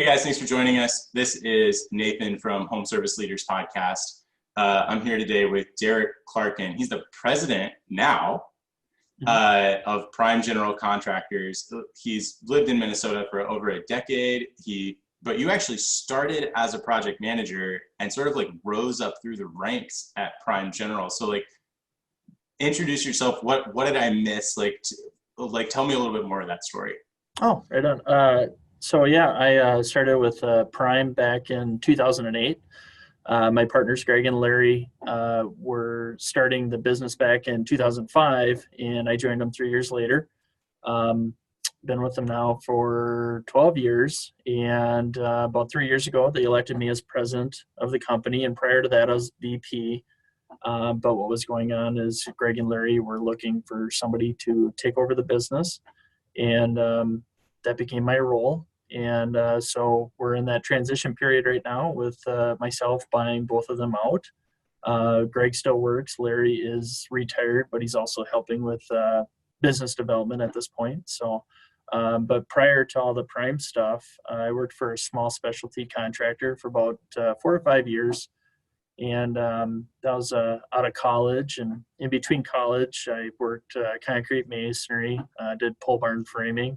Hey guys, thanks for joining us. This is Nathan from Home Service Leaders Podcast. I'm here today with Derek Clarkin. He's the president now of Prime General Contractors. He's lived in Minnesota for over a decade. But you actually started as a project manager and sort of like rose up through the ranks at Prime General. So like, introduce yourself. What did I miss? Tell me a little bit more of that story. Oh, right on. I started with Prime back in 2008. My partners, Greg and Larry, were starting the business back in 2005, and I joined them 3 years later. Been with them now for 12 years, and about 3 years ago, they elected me as president of the company, and prior to that, I was VP. But what was going on is Greg and Larry were looking for somebody to take over the business, and that became my role. And so we're in that transition period right now with myself buying both of them out. Greg still works. Larry is retired, but he's also helping with business development at this point. So, but prior to all the Prime stuff, I worked for a small specialty contractor for about 4 or 5 years. And that was out of college. And in between college, I worked concrete masonry, did pole barn framing,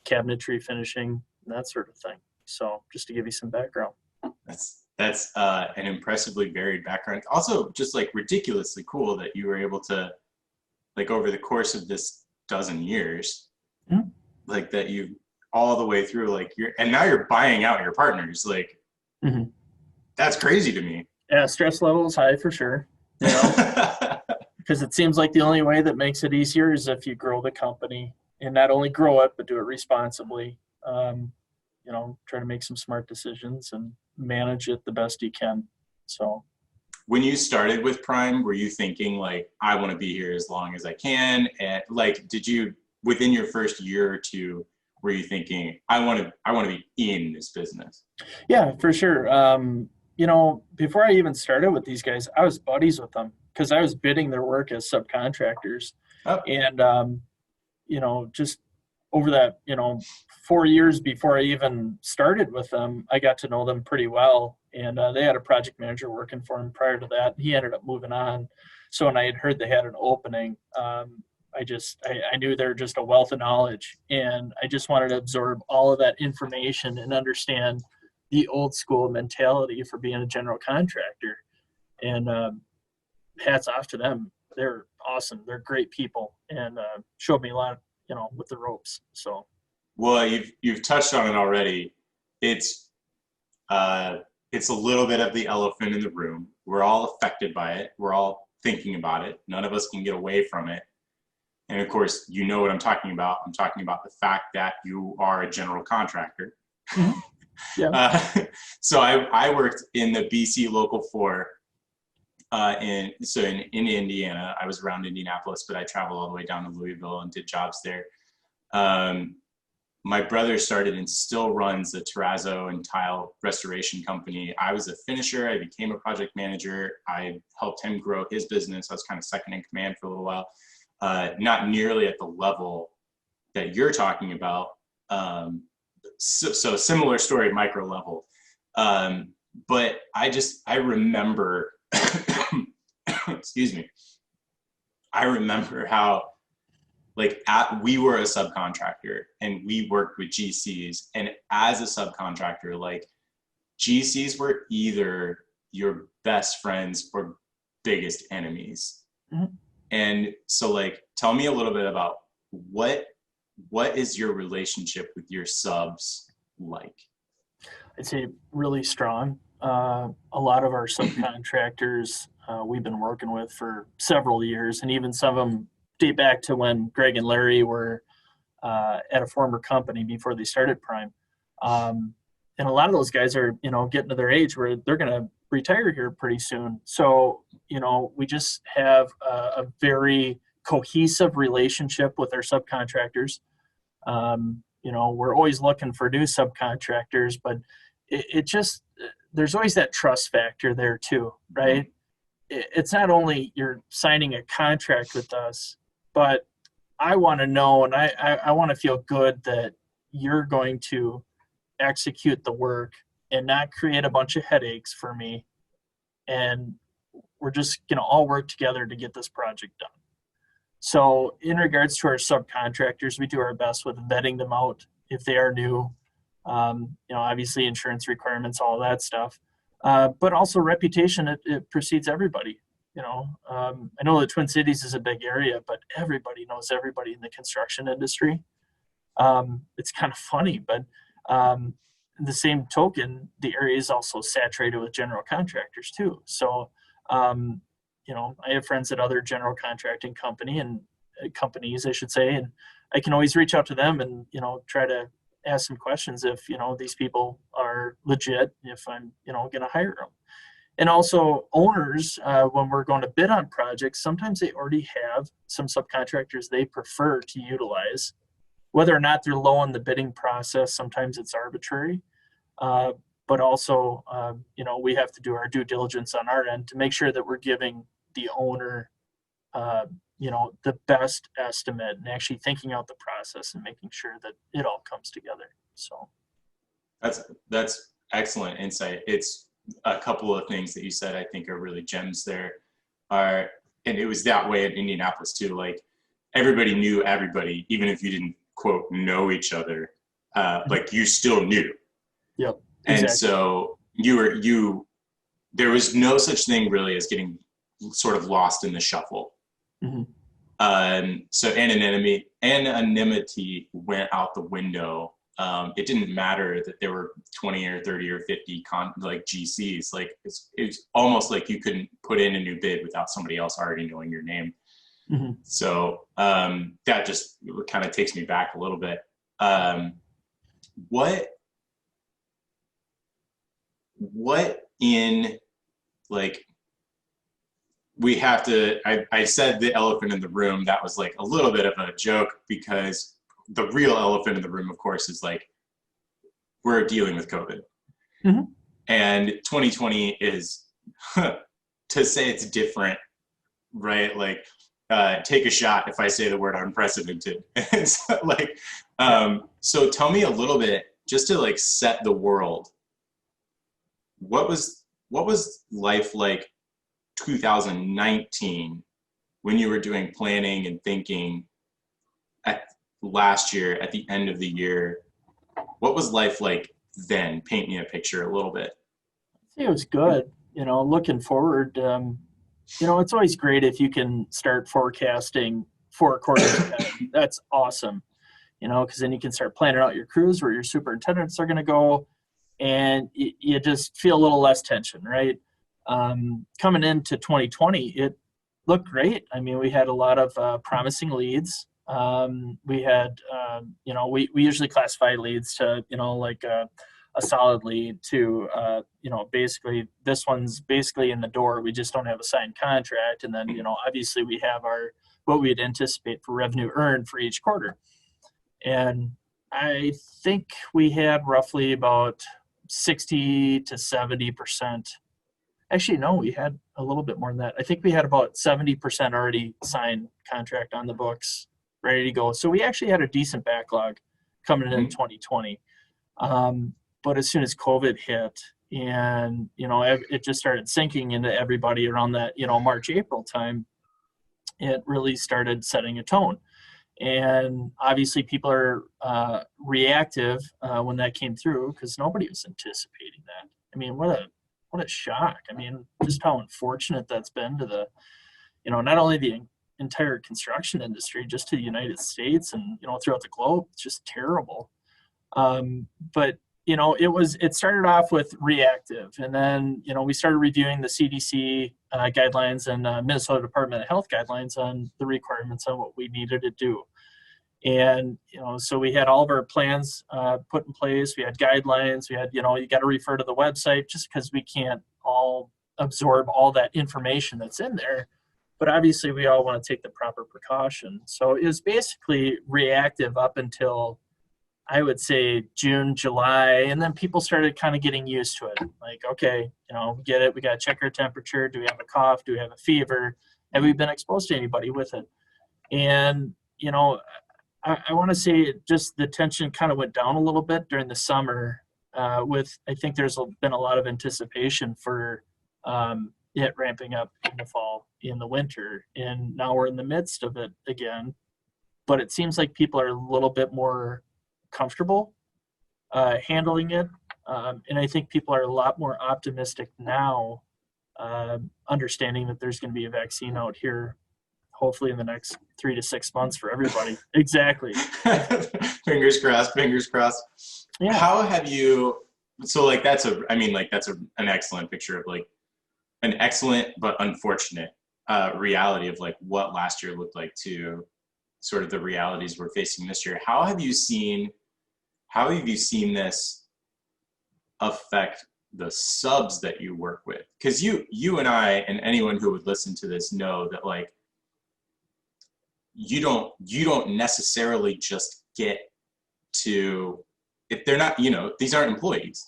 cabinetry finishing, that sort of thing. So just to give you some background. That's an impressively varied background. Also just like ridiculously cool that you were able to, like, over the course of this dozen years, like that you all the way through, like and now you're buying out your partners. Like, that's crazy to me. Yeah, stress level is high for sure. You know, because it seems like the only way that makes it easier is if you grow the company. And not only grow it, but do it responsibly. Try to make some smart decisions and manage it the best you can. So, when you started with Prime, were you thinking like, I want to be here as long as I can? And like, did you, within your first year or two, were you thinking, I want to be in this business? Yeah, for sure. Before I even started with these guys, I was buddies with them because I was bidding their work as subcontractors. Oh. And, just over that, 4 years before I even started with them, I got to know them pretty well. And they had a project manager working for him prior to that. He ended up moving on. So when I had heard they had an opening, I knew they were just a wealth of knowledge. And I just wanted to absorb all of that information and understand the old school mentality for being a general contractor. And hats off to them. They're awesome. They're great people, and showed me a lot, with the ropes. So, well, you've touched on it already. It's a little bit of the elephant in the room. We're all affected by it. We're all thinking about it. None of us can get away from it. And of course, you know what I'm talking about. I'm talking about the fact that you are a general contractor. Yeah. So I worked in the BC Local 4. In Indiana. I was around Indianapolis, but I traveled all the way down to Louisville and did jobs there. My brother started and still runs the terrazzo and tile restoration company. I was a finisher. I became a project manager. I helped him grow his business. I was kind of second in command for a little while. Not nearly at the level that you're talking about. So similar story, micro level. But I remember excuse me. I remember how we were a subcontractor and we worked with GCs, and as a subcontractor, like GCs were either your best friends or biggest enemies. And so tell me a little bit about what is your relationship with your subs like? I'd say really strong. A lot of our subcontractors we've been working with for several years, and even some of them date back to when Greg and Larry were at a former company before they started Prime. And a lot of those guys are, getting to their age where they're going to retire here pretty soon. So, we just have a very cohesive relationship with our subcontractors. We're always looking for new subcontractors, but there's always that trust factor there too, right? It's not only you're signing a contract with us, but I want to know, and I want to feel good that you're going to execute the work and not create a bunch of headaches for me. And we're just going to all work together to get this project done. So in regards to our subcontractors, we do our best with vetting them out if they are new. Obviously insurance requirements, all that stuff. But also reputation, it precedes everybody. I know the Twin Cities is a big area, but everybody knows everybody in the construction industry. It's kind of funny, but the same token, the area is also saturated with general contractors too. So, I have friends at other general contracting companies, I should say, and I can always reach out to them and, try to ask some questions if, these people are legit, if I'm, going to hire them. And also owners, when we're going to bid on projects, sometimes they already have some subcontractors they prefer to utilize. Whether or not they're low in the bidding process, sometimes it's arbitrary. But also, we have to do our due diligence on our end to make sure that we're giving the owner, the best estimate and actually thinking out the process and making sure that it all comes together. So that's excellent insight. It's a couple of things that you said I think are really gems there. And it was that way in Indianapolis too. Like everybody knew everybody, even if you didn't quote know each other, like you still knew. Yep. And exactly. so there was no such thing really as getting sort of lost in the shuffle. Mm-hmm. So anonymity went out the window. It didn't matter that there were 20 or 30 or 50 GCs. Like it's almost like you couldn't put in a new bid without somebody else already knowing your name. Mm-hmm. So that just kind of takes me back a little bit. What in like we have to, I said the elephant in the room, that was like a little bit of a joke because the real elephant in the room, of course, is like we're dealing with COVID. Mm-hmm. And 2020 is, to say it's different, right? Like take a shot if I say the word unprecedented. It's like, so tell me a little bit, just to like set the world. What was life like 2019 when you were doing planning and thinking last year at the end of the year? What was life like then? Paint me a picture a little bit. It was good. Looking forward, it's always great if you can start forecasting 4 quarters ahead. That's awesome, because then you can start planning out your crews, where your superintendents are going to go, and you just feel a little less tension, right? Coming into 2020, it looked great. I mean, we had a lot of promising leads. We had, we usually classify leads to, like a solid lead to, basically this one's basically in the door. We just don't have a signed contract. And then, obviously we have what we'd anticipate for revenue earned for each quarter. And I think we had roughly about 60 to 70%. Actually, no, we had a little bit more than that. I think we had about 70% already signed contract on the books, ready to go. So we actually had a decent backlog coming in 2020. But as soon as COVID hit and, it just started sinking into everybody around that, March, April time, it really started setting a tone. And obviously people are reactive when that came through because nobody was anticipating that. I mean, what a shock. I mean, just how unfortunate that's been to the, not only the entire construction industry, just to the United States and, throughout the globe. It's just terrible. But, it started off with reactive, and then, we started reviewing the CDC guidelines and Minnesota Department of Health guidelines on the requirements on what we needed to do. And, so we had all of our plans put in place. We had guidelines. We had, you got to refer to the website just because we can't all absorb all that information that's in there. But obviously we all want to take the proper precaution. So it was basically reactive up until, I would say, June, July. And then people started kind of getting used to it. Like, okay, we get it. We got to check our temperature. Do we have a cough? Do we have a fever? Have we been exposed to anybody with it? And, I want to say just the tension kind of went down a little bit during the summer I think there's been a lot of anticipation for it ramping up in the fall, in the winter, and now we're in the midst of it again. But it seems like people are a little bit more comfortable handling it. And I think people are a lot more optimistic now, understanding that there's going to be a vaccine out here, hopefully in the next 3 to 6 months for everybody. Exactly. Fingers crossed, fingers crossed. Yeah. How have you, so like that's an excellent picture of like an excellent but unfortunate reality of like what last year looked like to sort of the realities we're facing this year. How have you seen this affect the subs that you work with? Because you and I and anyone who would listen to this know that like you don't necessarily just get to, if they're not, these aren't employees.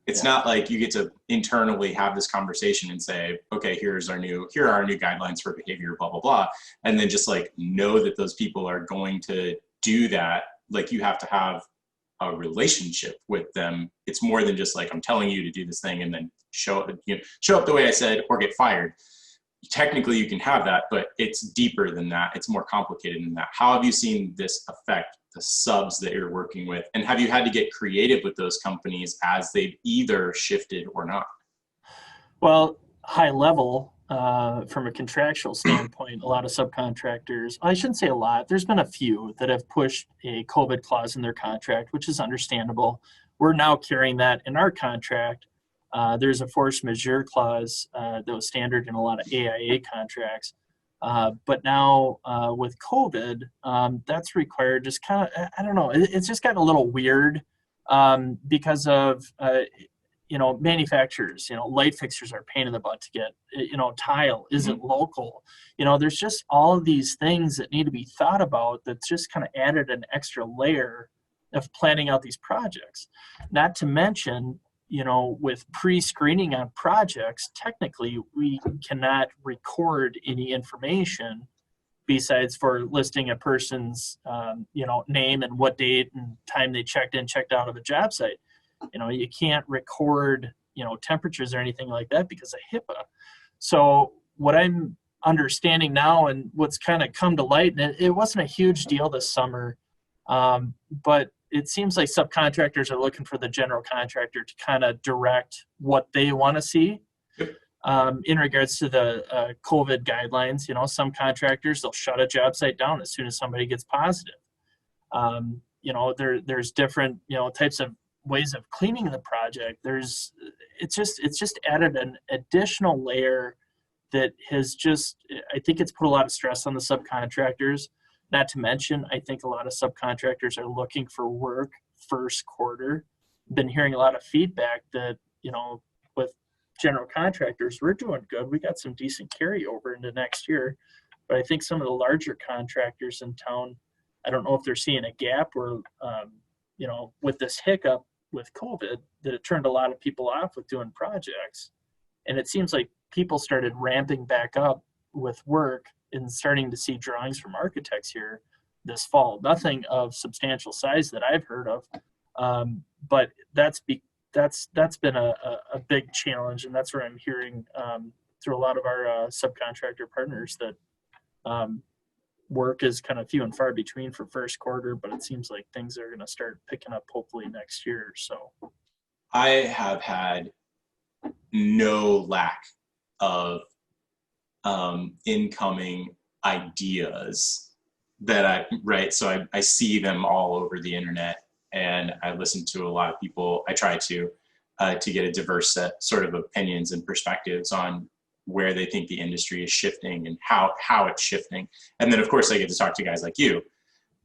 It's not like you get to internally have this conversation and say, okay, here are our new guidelines for behavior, blah, blah, blah. And then just like know that those people are going to do that. Like you have to have a relationship with them. It's more than just like, I'm telling you to do this thing and then show up the way I said or get fired. Technically you can have that, but it's deeper than that. It's more complicated than that. How have you seen this affect the subs that you're working with? And have you had to get creative with those companies as they've either shifted or not? Well, high level, from a contractual standpoint, a lot of subcontractors, I shouldn't say a lot, there's been a few that have pushed a COVID clause in their contract, which is understandable. We're now carrying that in our contract. There's a force majeure clause that was standard in a lot of AIA contracts. But now with COVID, that's required. Just kind of, I don't know, it's just gotten a little weird because of, manufacturers, light fixtures are a pain in the butt to get, tile isn't local. There's just all of these things that need to be thought about that's just kind of added an extra layer of planning out these projects. Not to mention, with pre-screening on projects, technically we cannot record any information besides for listing a person's, name and what date and time they checked in, checked out of a job site. You can't record, temperatures or anything like that because of HIPAA. So what I'm understanding now and what's kind of come to light, and it wasn't a huge deal this summer, but it seems like subcontractors are looking for the general contractor to kind of direct what they want to see in regards to the COVID guidelines. Some contractors, they'll shut a job site down as soon as somebody gets positive. There's different, types of ways of cleaning the project. It's just added an additional layer that has just, I think it's put a lot of stress on the subcontractors. Not to mention, I think a lot of subcontractors are looking for work first quarter. Been hearing a lot of feedback that, with general contractors, we're doing good. We got some decent carryover into next year. But I think some of the larger contractors in town, I don't know if they're seeing a gap where, with this hiccup with COVID, that it turned a lot of people off with doing projects. And it seems like people started ramping back up with work and starting to see drawings from architects here this fall. Nothing of substantial size that I've heard of, but that's been a big challenge, and that's where I'm hearing through a lot of our subcontractor partners that work is kind of few and far between for first quarter, but it seems like things are going to start picking up hopefully next year. So I have had no lack of incoming ideas that so I see them all over the internet, and I listen to a lot of people. I try to get a diverse set sort of opinions and perspectives on where they think the industry is shifting and how it's shifting. And then of course I get to talk to guys like you.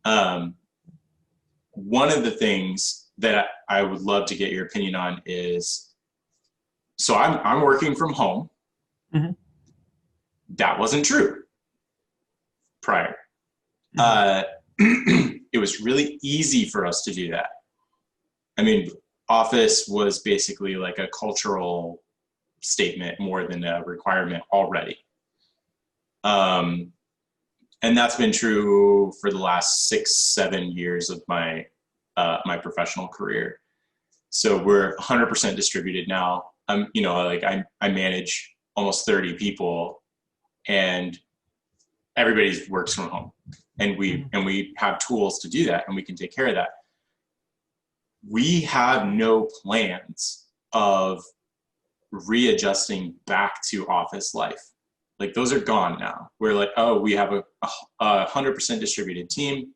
One of the things that I would love to get your opinion on is, so I'm working from home. Mm-hmm. That wasn't true prior. It was really easy for us to do that. I mean, office was basically like a cultural statement more than a requirement already. And that's been true for the last 6-7 years of my my professional career. So we're 100% distributed now. I manage almost 30 people, and everybody works from home, and we have tools to do that, and we can take care of that. We have no plans of readjusting back to office life. Like, those are gone now. We're like, oh, we have a 100% distributed team.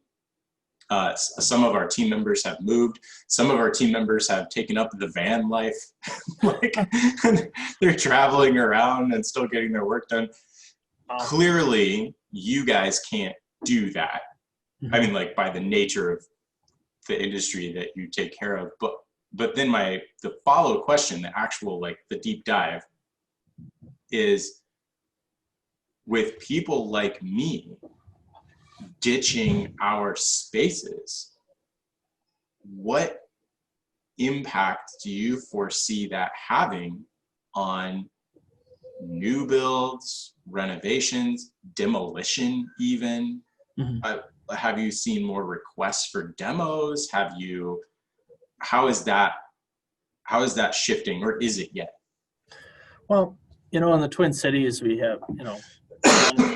Some of our team members have moved. Some of our team members have taken up the van life. Like, they're traveling around and still getting their work done. Clearly, you guys can't do that. I mean, like, by the nature of the industry that you take care of. But then the follow question, the actual, like, the deep dive is, with people like me ditching our spaces, what impact do you foresee that having on new builds, renovations, demolition even? Have you seen more requests for demos? How is that shifting, or is it yet? Well, in the Twin Cities, we have,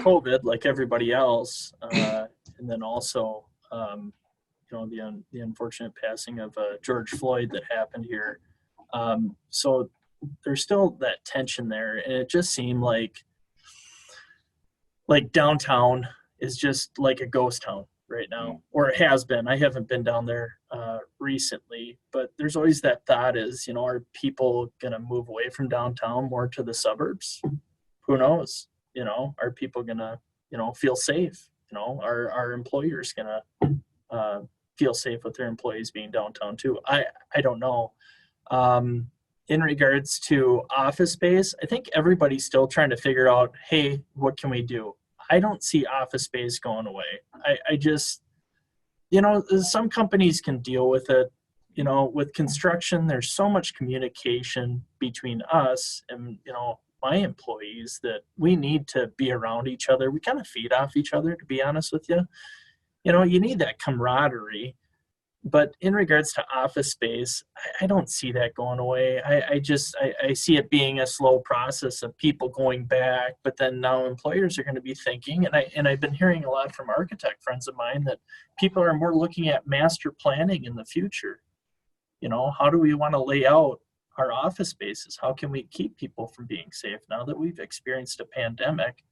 COVID like everybody else. And then also, the unfortunate passing of George Floyd that happened here. So there's still that tension there. And it just seemed like downtown is just like a ghost town right now, or it has been. I haven't been down there recently, but there's always that thought is, are people going to move away from downtown more to the suburbs? Who knows? Are people going to, feel safe? Are employers going to feel safe with their employees being downtown too? I don't know. In regards to office space, I think everybody's still trying to figure out, hey, what can we do? I don't see office space going away. I just, some companies can deal with it. With construction, there's so much communication between us and, my employees that we need to be around each other. We kind of feed off each other, to be honest with you. You need that camaraderie. But in regards to office space, I don't see that going away. I see it being a slow process of people going back, but then now employers are going to be thinking, and I've been hearing a lot from architect friends of mine that people are more looking at master planning in the future. How do we want to lay out our office spaces? How can we keep people from being safe now that we've experienced a pandemic?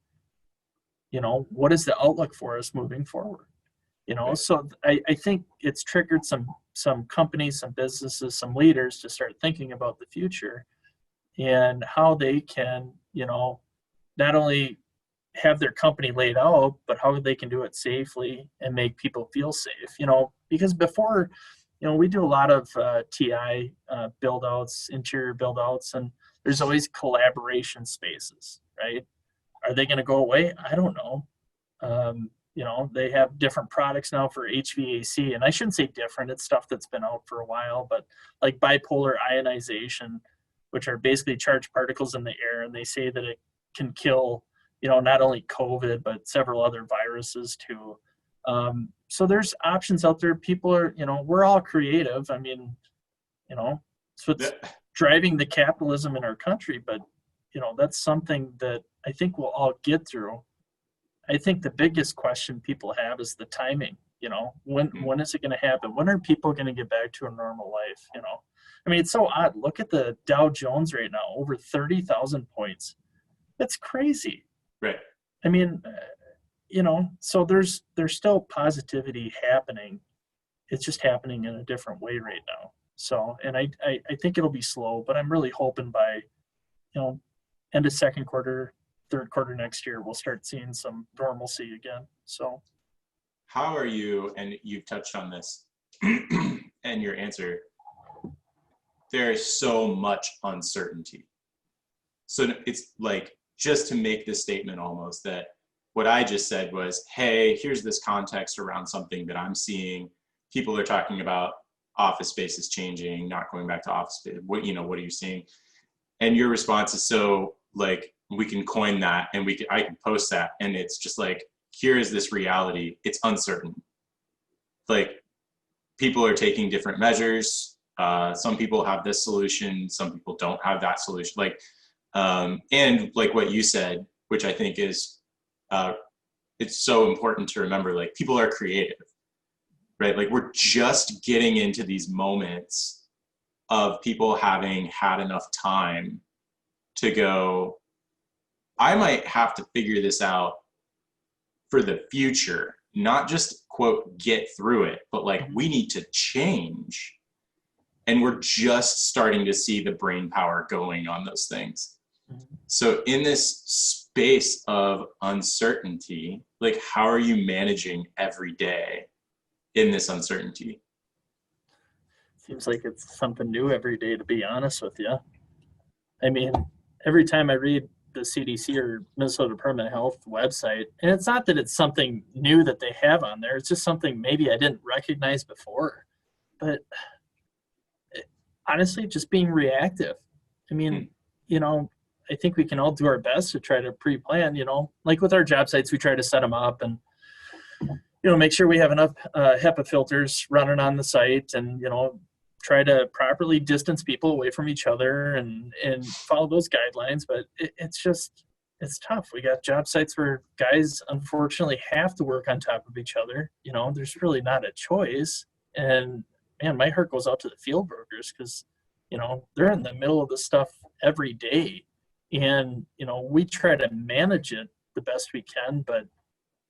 What is the outlook for us moving forward? So I think it's triggered some companies, some businesses, some leaders to start thinking about the future and how they can, not only have their company laid out, but how they can do it safely and make people feel safe. Because before, we do a lot of TI build outs, interior build outs, and there's always collaboration spaces, right? Are they going to go away? I don't know. They have different products now for HVAC, and I shouldn't say different, it's stuff that's been out for a while, but like bipolar ionization, which are basically charged particles in the air, and they say that it can kill, not only COVID, but several other viruses too. So there's options out there. People are, we're all creative. I mean, it's what's driving the capitalism in our country, but, that's something that I think we'll all get through. I think the biggest question people have is the timing. When is it going to happen? When are people going to get back to a normal life? I mean, it's so odd. Look at the Dow Jones right now, over 30,000 points. That's crazy. Right. I mean, so there's still positivity happening. It's just happening in a different way right now. So, and I think it'll be slow, but I'm really hoping by, end of second quarter, third quarter next year, we'll start seeing some normalcy again. So how are you, and you've touched on this and your answer, there's so much uncertainty. So it's like, just to make this statement almost, that what I just said was, hey, here's this context around something that I'm seeing. People are talking about office spaces changing, not going back to office space. What are you seeing? And your response is so, like, we can coin that and I can post that, and it's just like, here is this reality. It's uncertain. Like, people are taking different measures. Some people have this solution, some people don't have that solution. Like, and like what you said, which I think is, it's so important to remember, like people are creative, right? Like we're just getting into these moments of people having had enough time to go, I might have to figure this out for the future, not just quote, get through it, but like we need to change. And we're just starting to see the brain power going on those things. So in this space of uncertainty, like how are you managing every day in this uncertainty? Seems like it's something new every day, to be honest with you. I mean, every time I read the CDC or Minnesota Department of Health website, and it's not that it's something new that they have on there, it's just something maybe I didn't recognize before. But honestly, just being reactive. I mean, you know, I think we can all do our best to try to pre-plan, you know, like with our job sites, we try to set them up and, you know, make sure we have enough HEPA filters running on the site and, you know, try to properly distance people away from each other and follow those guidelines. But it's tough. We got job sites where guys unfortunately have to work on top of each other. You know, there's really not a choice. And man, my heart goes out to the field workers because, you know, they're in the middle of this stuff every day. And, you know, we try to manage it the best we can, but,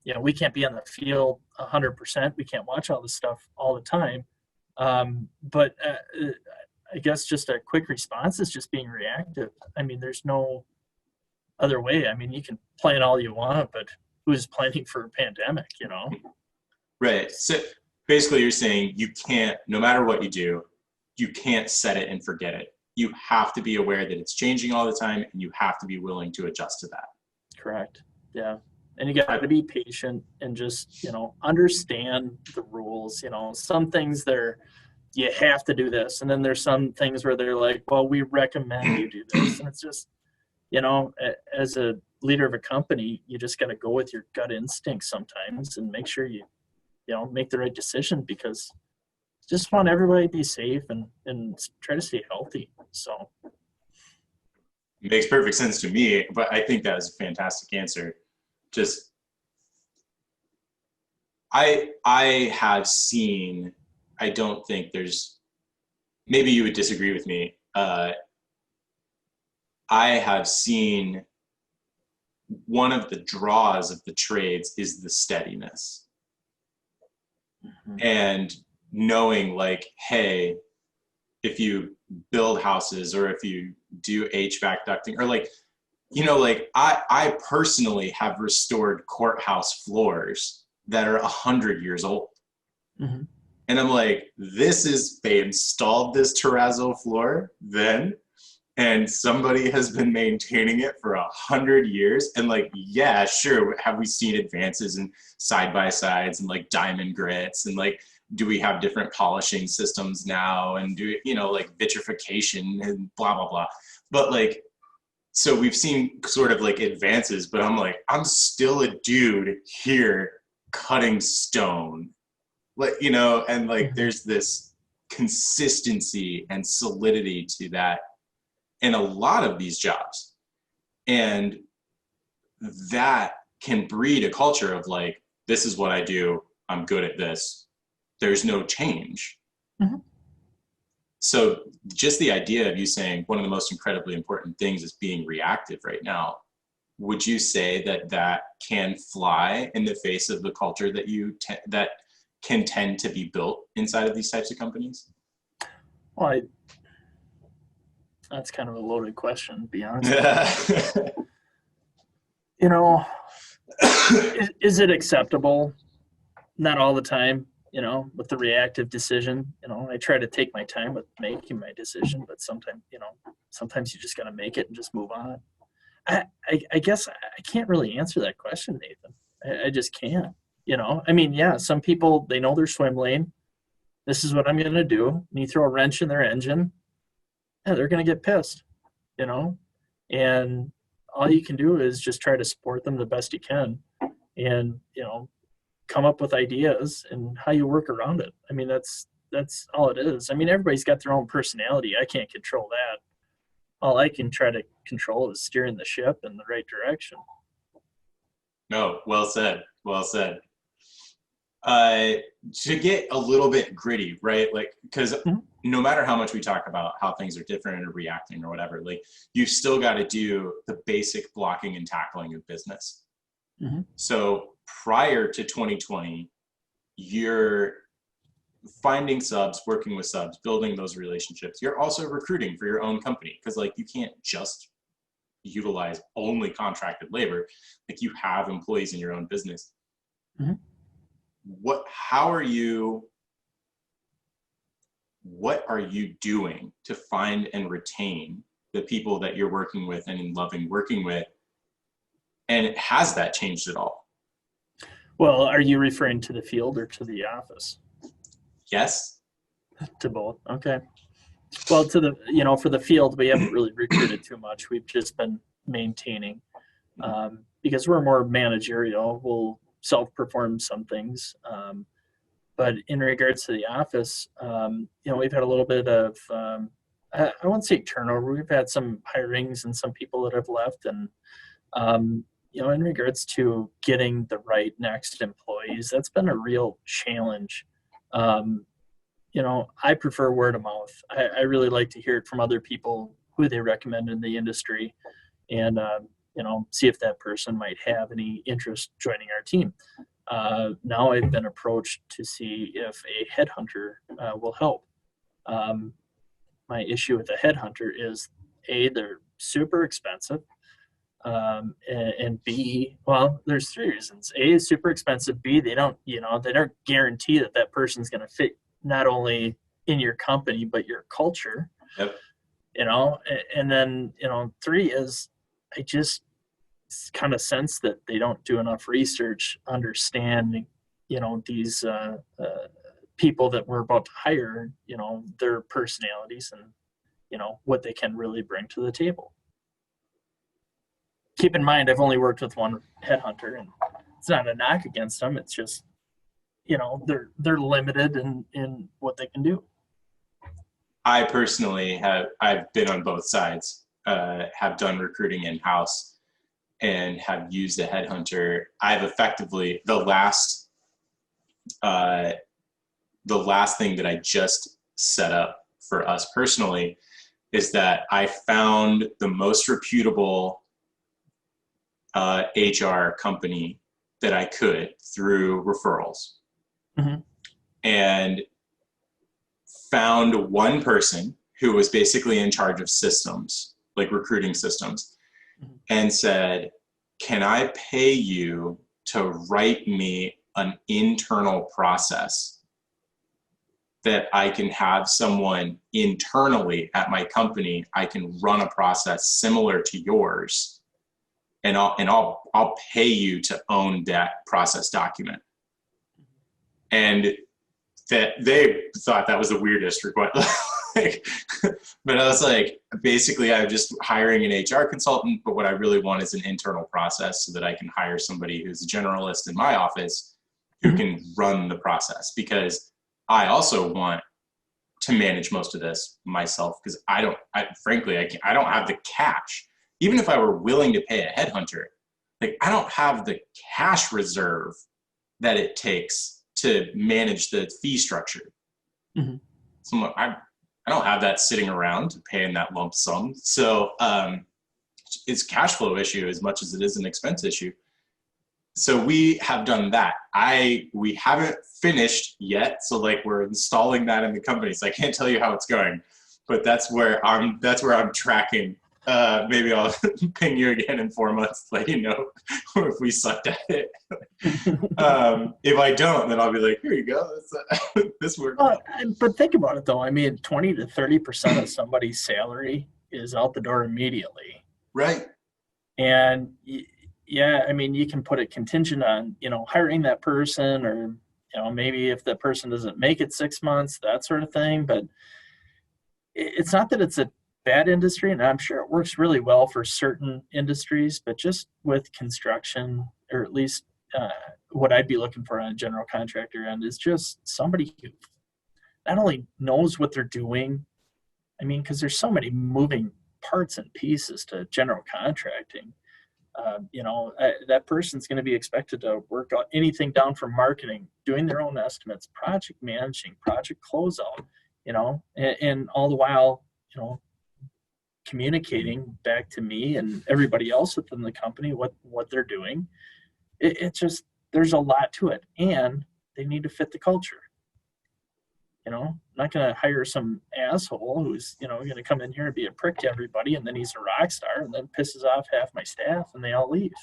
you know, we can't be on the field 100%. We can't watch all this stuff all the time. But I guess just a quick response is just being reactive. I mean, there's no other way. I mean, you can plan all you want, but who's planning for a pandemic, you know? Right. So basically you're saying you can't, no matter what you do, you can't set it and forget it. You have to be aware that it's changing all the time and you have to be willing to adjust to that. Correct. Yeah. And you got to be patient and just, you know, understand the rules. You know, some things you have to do this. And then there's some things where they're like, well, we recommend you do this. And it's just, you know, as a leader of a company, you just got to go with your gut instinct sometimes and make sure you know, make the right decision because just want everybody to be safe and try to stay healthy. So it makes perfect sense to me, but I think that is a fantastic answer. Just, I have seen, I don't think there's, maybe you would disagree with me. I have seen one of the draws of the trades is the steadiness. And knowing like, hey, if you build houses or if you do HVAC ducting or like, you know, like I personally have restored courthouse floors that are 100 years old. And I'm like, they installed this terrazzo floor then, and somebody has been maintaining it for 100 years. And like, yeah, sure. Have we seen advances in side-by-sides and like diamond grits and like, do we have different polishing systems now and do, you know, like vitrification and blah, blah, blah. But like, so we've seen sort of like advances, but I'm like, I'm still a dude here cutting stone, like, you know, and like, there's this consistency and solidity to that in a lot of these jobs. And that can breed a culture of like, this is what I do. I'm good at this. There's no change. So just the idea of you saying one of the most incredibly important things is being reactive right now. Would you say that that can fly in the face of the culture that that can tend to be built inside of these types of companies? Well, that's kind of a loaded question, to be honest. You know, is it acceptable? Not all the time, you know, with the reactive decision. You know, I try to take my time with making my decision, but sometimes, you know, sometimes you just got to make it and just move on. I guess I can't really answer that question, Nathan. I just can't, you know. I mean, yeah, some people, they know their swim lane. This is what I'm going to do. And you throw a wrench in their engine, yeah, they're going to get pissed, you know. And all you can do is just try to support them the best you can and, you know, come up with ideas and how you work around it. I mean, that's that's all it is. I mean, everybody's got their own personality. I can't control that. All I can try to control is steering the ship in the right direction. No, well said. Well said. To get a little bit gritty, right? Like, because no matter how much we talk about how things are different or reacting or whatever, like you've still got to do the basic blocking and tackling of business. Mm-hmm. So prior to 2020, you're finding subs, working with subs, building those relationships. You're also recruiting for your own company because like you can't just utilize only contracted labor. Like you have employees in your own business. Mm-hmm. What are you doing to find and retain the people that you're working with and loving working with? And has that changed at all? Well, are you referring to the field or to the office? Yes. To both. Okay. Well, for the field, we haven't really recruited too much. We've just been maintaining because we're more managerial. We'll self-perform some things. But in regards to the office, we've had a little bit of, I won't say turnover. We've had some hirings and some people that have left. And, in regards to getting the right next employees, that's been a real challenge. I prefer word of mouth. I really like to hear it from other people who they recommend in the industry and, see if that person might have any interest joining our team. Now I've been approached to see if a headhunter will help. My issue with a headhunter is A, they're super expensive. And B, well, there's three reasons. A is super expensive. B, they don't guarantee that person's going to fit not only in your company, but your culture. Yep. And then, three is I just kind of sense that they don't do enough research, understand, these people that we're about to hire, their personalities and, what they can really bring to the table. Keep in mind, I've only worked with one headhunter, and it's not a knock against them. It's just, they're limited in what they can do. I personally I've been on both sides, have done recruiting in-house and have used a headhunter. I've effectively, the last thing that I just set up for us personally is that I found the most reputable HR company that I could through referrals. Mm-hmm. And found one person who was basically in charge of systems, like recruiting systems, and said, can I pay you to write me an internal process that I can have someone internally at my company, I can run a process similar to yours, and I'll pay you to own that process document. And that they thought that was the weirdest request. But I was like, basically I'm just hiring an HR consultant, but what I really want is an internal process so that I can hire somebody who's a generalist in my office who can run the process, because I also want to manage most of this myself, because I don't have the cash. Even if I were willing to pay a headhunter, like I don't have the cash reserve that it takes to manage the fee structure. Mm-hmm. So I don't have that sitting around to pay in that lump sum. So it's a cash flow issue as much as it is an expense issue. So we have done that. We haven't finished yet. So like we're installing that in the company. So I can't tell you how it's going, but that's where I'm tracking. Maybe I'll ping you again in 4 months to let you know if we sucked at it. If I don't, then I'll be like, here you go. This worked. But think about it though. I mean, 20 to 30% of somebody's salary is out the door immediately. Right. And yeah, I mean, you can put it contingent on, hiring that person, or, maybe if that person doesn't make it 6 months, that sort of thing. But it's not that it's a bad industry, and I'm sure it works really well for certain industries, but just with construction, or at least what I'd be looking for on a general contractor end, is just somebody who not only knows what they're doing, I mean, because there's so many moving parts and pieces to general contracting. That person's going to be expected to work on anything down from marketing, doing their own estimates, project managing, project closeout, and all the while, communicating back to me and everybody else within the company what they're doing. It's just, there's a lot to it, and they need to fit the culture. I'm not going to hire some asshole who's, going to come in here and be a prick to everybody, and then he's a rock star and then pisses off half my staff and they all leave,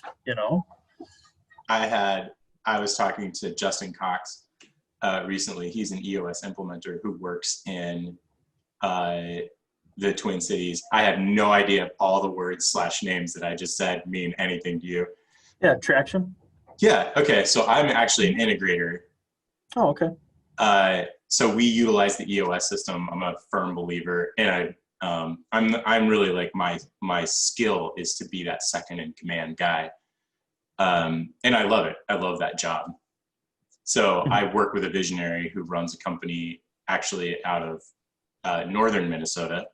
I was talking to Justin Cox recently. He's an EOS implementer who works in the Twin Cities. I have no idea if all the words / names that I just said mean anything to you. Yeah, Traction. Yeah, okay. So I'm actually an integrator. Oh, okay. So we utilize the EOS system. I'm a firm believer, and I'm really like my skill is to be that second in command guy, and I love it. I love that job. So I work with a visionary who runs a company actually out of northern Minnesota.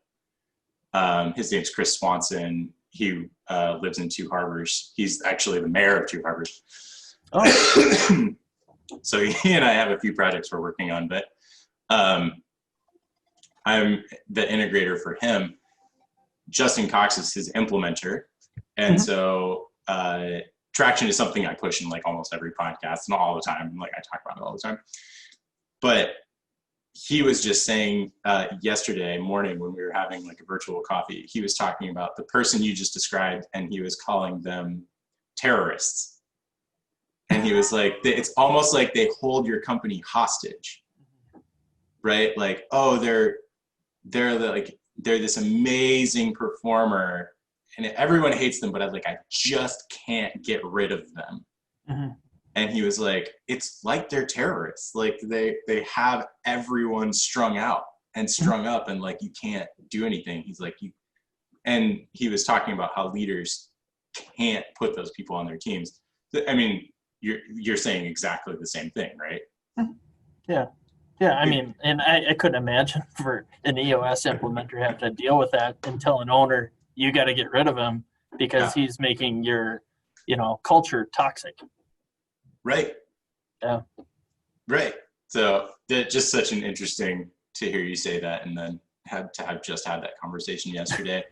His name's Chris Swanson. He lives in Two Harbors. He's actually the mayor of Two Harbors. Oh. So he and I have a few projects we're working on, but I'm the integrator for him. Justin Cox is his implementer. And so traction is something I push in like almost every podcast, not all the time. Like I talk about it all the time. But he was just saying yesterday morning when we were having like a virtual coffee, he was talking about the person you just described, and he was calling them terrorists. And he was like, it's almost like they hold your company hostage, right? Like, oh, they're this amazing performer, and everyone hates them, but I just can't get rid of them. Mm-hmm. And he was like, it's like they're terrorists. Like they have everyone strung out and strung up, and like you can't do anything. He's like, and he was talking about how leaders can't put those people on their teams. I mean, you're saying exactly the same thing, right? Yeah. I mean, and I couldn't imagine for an EOS implementer have to deal with that and tell an owner, you got to get rid of him because he's making your, culture toxic. Right. Yeah. Right. So just such an interesting to hear you say that, and then had that conversation yesterday.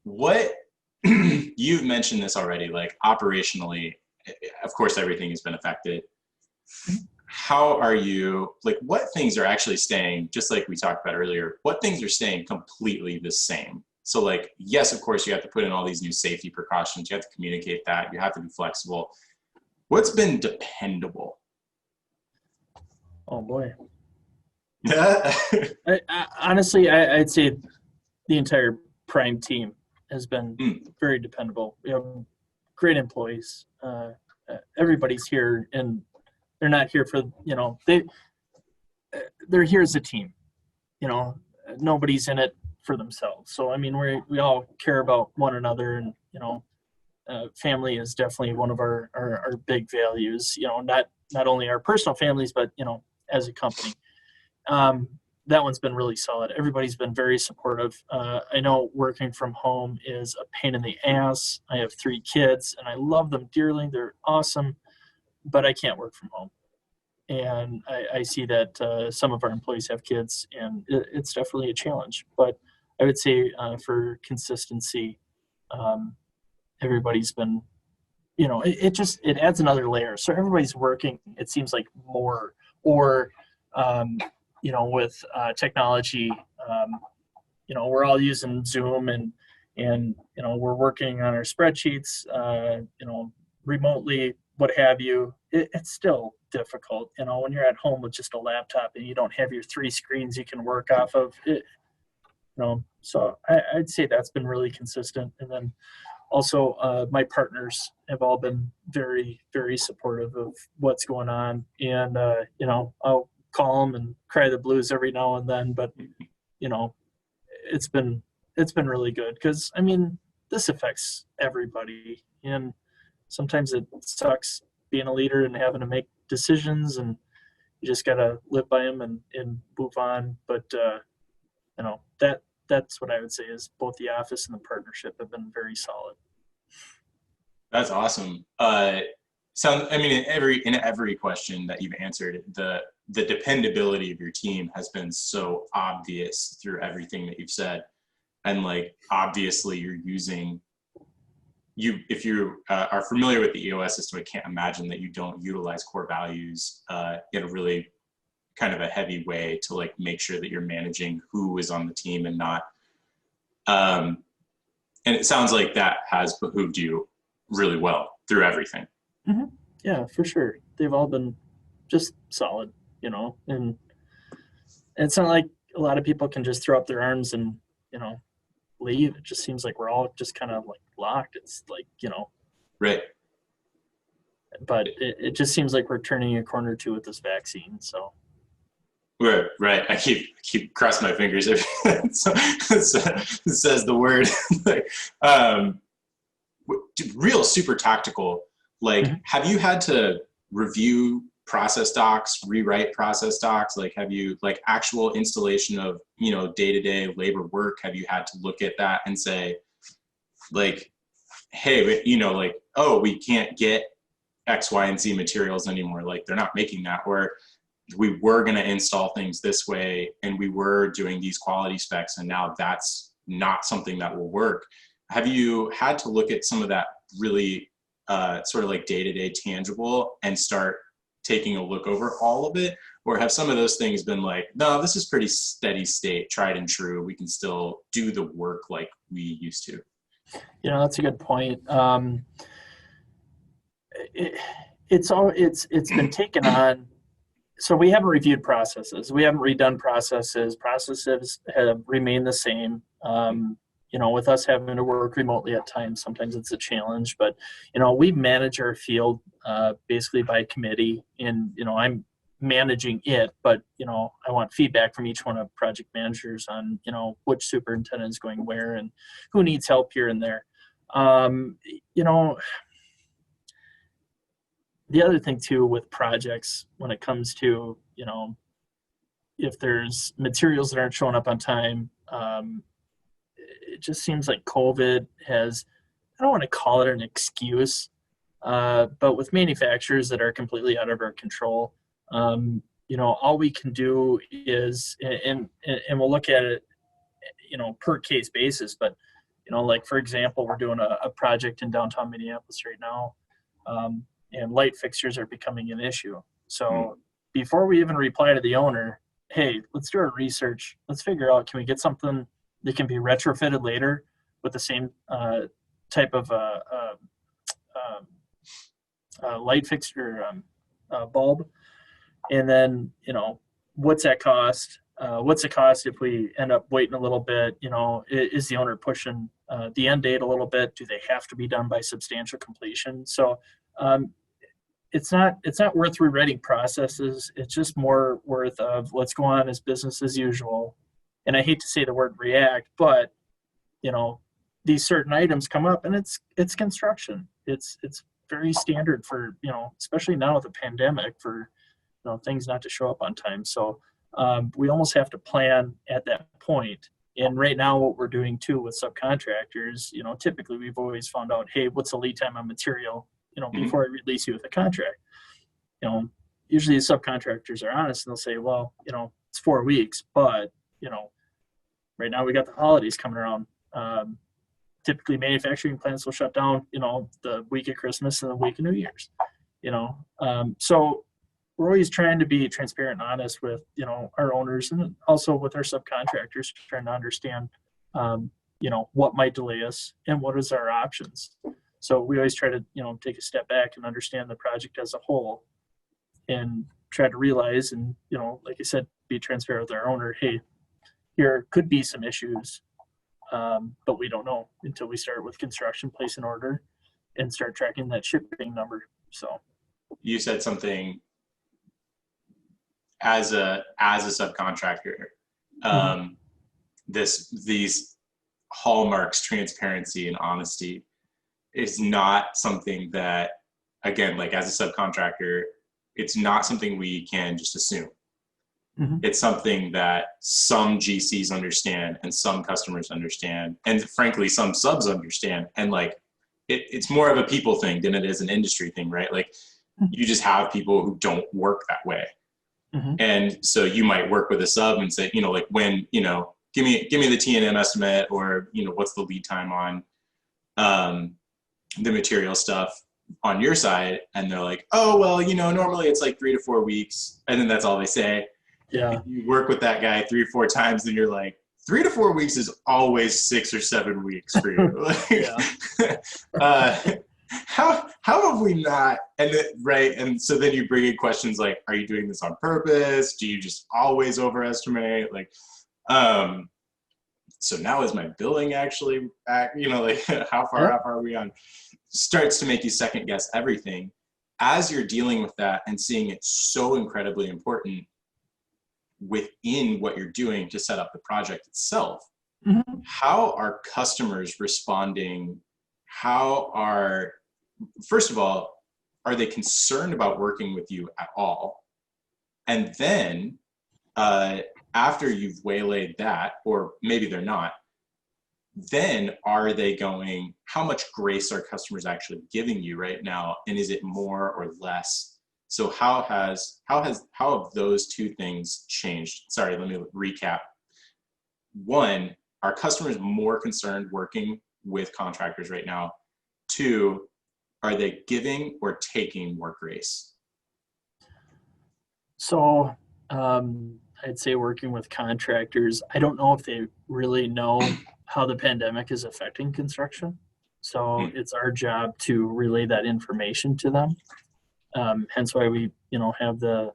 What you've mentioned this already, like operationally, of course, everything has been affected. How are you, like, what things are actually staying, just like we talked about earlier, what things are staying completely the same? So like, yes, of course, you have to put in all these new safety precautions. You have to communicate that. You have to be flexible. What's been dependable? Oh, boy. Honestly, I'd say the entire Prime team has been very dependable. Great employees. Everybody's here, and they're not here for, they're here as a team. Nobody's in it for themselves. So, I mean, we all care about one another, and, family is definitely one of our big values, not only our personal families, but, as a company. That one's been really solid. Everybody's been very supportive. I know working from home is a pain in the ass. I have 3 kids, and I love them dearly. They're awesome, but I can't work from home. And I see that some of our employees have kids, and it's definitely a challenge. But I would say for consistency, everybody's been, it adds another layer. So everybody's working, it seems like more, or, with technology, we're all using Zoom and we're working on our spreadsheets, remotely, what have you. It's still difficult, when you're at home with just a laptop and you don't have your 3 screens you can work off of it, so I'd say that's been really consistent. And then also my partners have all been very, very supportive of what's going on, and I'll call them and cry the blues every now and then, but it's been really good, because I mean, this affects everybody, and sometimes it sucks being a leader and having to make decisions, and you just got to live by them and move on. But, that's what I would say is both the office and the partnership have been very solid. That's awesome. I mean, in every question that you've answered, the dependability of your team has been so obvious through everything that you've said. And like, obviously if you are familiar with the EOS system, I can't imagine that you don't utilize core values in a really kind of a heavy way to like make sure that you're managing who is on the team and not. And it sounds like that has behooved you really well through everything. Mm-hmm. Yeah, for sure. They've all been just solid, and it's not like a lot of people can just throw up their arms and, leave. It just seems like we're all just kind of like locked. It's like, Right. But it just seems like we're turning a corner too with this vaccine. So. Right. I keep crossing my fingers. It says the word. Real super tactical. Like, mm-hmm. Have you had to review process docs, rewrite process docs? Like, have you like actual installation of, day-to-day labor work? Have you had to look at that and say, like, hey, like, oh, we can't get X, Y, and Z materials anymore. Like, they're not making that. Or we were going to install things this way and we were doing these quality specs and now that's not something that will work. Have you had to look at some of that really sort of like day-to-day tangible and start taking a look over all of it? Or have some of those things been like, no, this is pretty steady state, tried and true. We can still do the work like we used to. That's a good point. It's been taken on. So we haven't reviewed processes. We haven't redone processes. Processes have remained the same. With us having to work remotely at times, sometimes it's a challenge. But, we manage our field basically by committee. And, I'm managing it. But, I want feedback from each one of project managers on, which superintendent is going where and who needs help here and there. The other thing too with projects when it comes to, if there's materials that aren't showing up on time, it just seems like COVID has, I don't want to call it an excuse, but with manufacturers that are completely out of our control, all we can do is, and we'll look at it, per case basis, but, like for example, we're doing a project in downtown Minneapolis right now. And light fixtures are becoming an issue. So before we even reply to the owner, hey, let's do our research. Let's figure out, can we get something that can be retrofitted later with the same type of light fixture bulb? And then, what's that cost? What's the cost if we end up waiting a little bit? Is the owner pushing the end date a little bit? Do they have to be done by substantial completion? So it's not worth rewriting processes. It's just more worth of let's go on as business as usual. And I hate to say the word react, but these certain items come up and it's construction. It's very standard for, especially now with the pandemic, for things not to show up on time. So we almost have to plan at that point. And right now what we're doing too with subcontractors, typically we've always found out, hey, what's the lead time on material? Before I release you with a contract. Usually the subcontractors are honest and they'll say, well, it's 4 weeks, but, right now we got the holidays coming around. Typically manufacturing plants will shut down, the week of Christmas and the week of New Year's, so we're always trying to be transparent and honest with, our owners and also with our subcontractors, trying to understand, what might delay us and what is our options. So we always try to, take a step back and understand the project as a whole and try to realize and, like I said, be transparent with our owner. Hey, here could be some issues, but we don't know until we start with construction, place an order, and start tracking that shipping number. So you said something as a subcontractor, these hallmarks, transparency and honesty, is not something that, again, like as a subcontractor, it's not something we can just assume. Mm-hmm. It's something that some GCs understand and some customers understand, and frankly, some subs understand. And like, it's more of a people thing than it is an industry thing, right? Like, you just have people who don't work that way. Mm-hmm. And so you might work with a sub and say, like, when, give me the T&M estimate, or, what's the lead time on the material stuff on your side. And they're like, oh, well, normally it's like 3 to 4 weeks. And then that's all they say. Yeah. You work with that guy 3 or 4 times, and you're like, 3 to 4 weeks is always 6 or 7 weeks for you. How have we not? And right. And so then you bring in questions like, are you doing this on purpose? Do you just always overestimate? Like, so now is my billing actually back? Like, how far up are we on? Starts to make you second guess everything as you're dealing with that and seeing it so incredibly important within what you're doing to set up the project itself. Mm-hmm. How are customers responding? First of all, are they concerned about working with you at all? And then after you've waylaid that, or maybe they're not, then are they going, how much grace are customers actually giving you right now? And is it more or less? So how have those two things changed? Sorry, let me recap. One, are customers more concerned working with contractors right now? Two, are they giving or taking more grace? So I'd say working with contractors, I don't know if they really know how the pandemic is affecting construction. So it's our job to relay that information to them. Hence why we, have the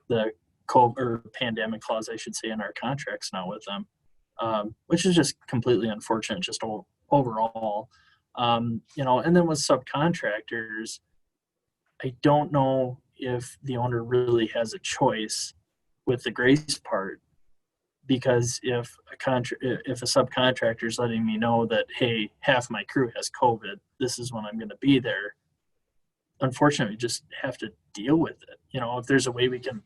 COVID or pandemic clause, I should say, in our contracts now with them, which is just completely unfortunate, just overall. And then with subcontractors, I don't know if the owner really has a choice with the grace part, because if a subcontractor is letting me know that, hey, half my crew has COVID, this is when I'm going to be there, unfortunately, we just have to deal with it. If there's a way we can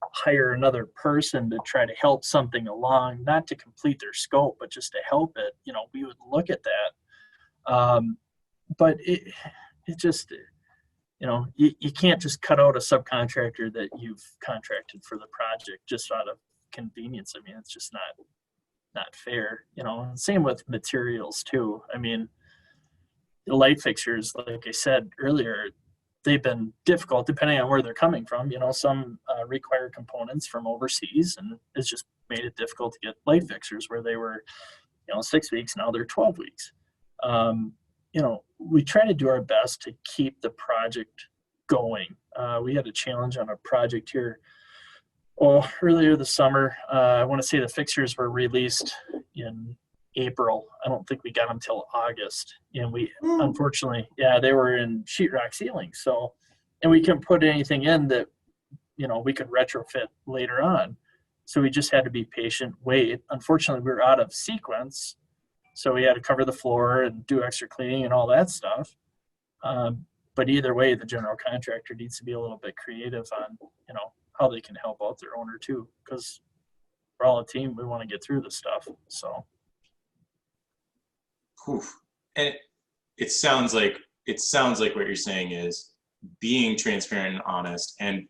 hire another person to try to help something along, not to complete their scope, but just to help it, we would look at that. But it just, you can't just cut out a subcontractor that you've contracted for the project just out of convenience. I mean, it's just not fair. Same with materials too. I mean, the light fixtures, like I said earlier, they've been difficult depending on where they're coming from. Some require components from overseas, and it's just made it difficult to get light fixtures where they were, 6 weeks, now they're 12 weeks. We try to do our best to keep the project going. We had a challenge on a project here earlier this summer. I want to say the fixtures were released in April. I don't think we got them till August, and we unfortunately, they were in sheetrock ceilings. So, and we couldn't put anything in that, we could retrofit later on. So we just had to be patient, wait. Unfortunately, we were out of sequence, so we had to cover the floor and do extra cleaning and all that stuff. But either way, the general contractor needs to be a little bit creative on, how they can help out their owner too, because we're all a team. We want to get through this stuff. So. And it sounds like what you're saying is being transparent and honest, and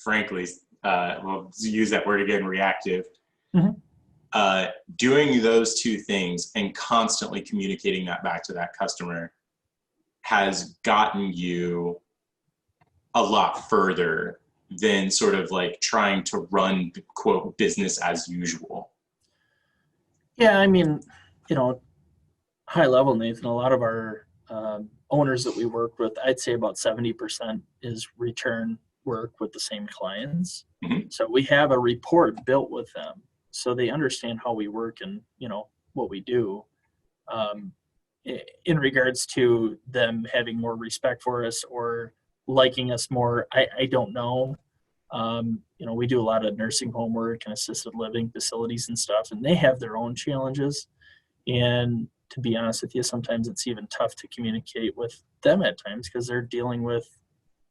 frankly, we'll use that word again, reactive. Mm-hmm. Doing those two things and constantly communicating that back to that customer has gotten you a lot further than sort of like trying to run, quote, business as usual. Yeah, I mean, high level, Nathan, a lot of our owners that we work with, I'd say about 70% is return work with the same clients. Mm-hmm. So we have a report built with them, so they understand how we work and, what we do. In regards to them having more respect for us or liking us more, I don't know. We do a lot of nursing home work and assisted living facilities and stuff, and they have their own challenges. And to be honest with you, sometimes it's even tough to communicate with them at times because they're dealing with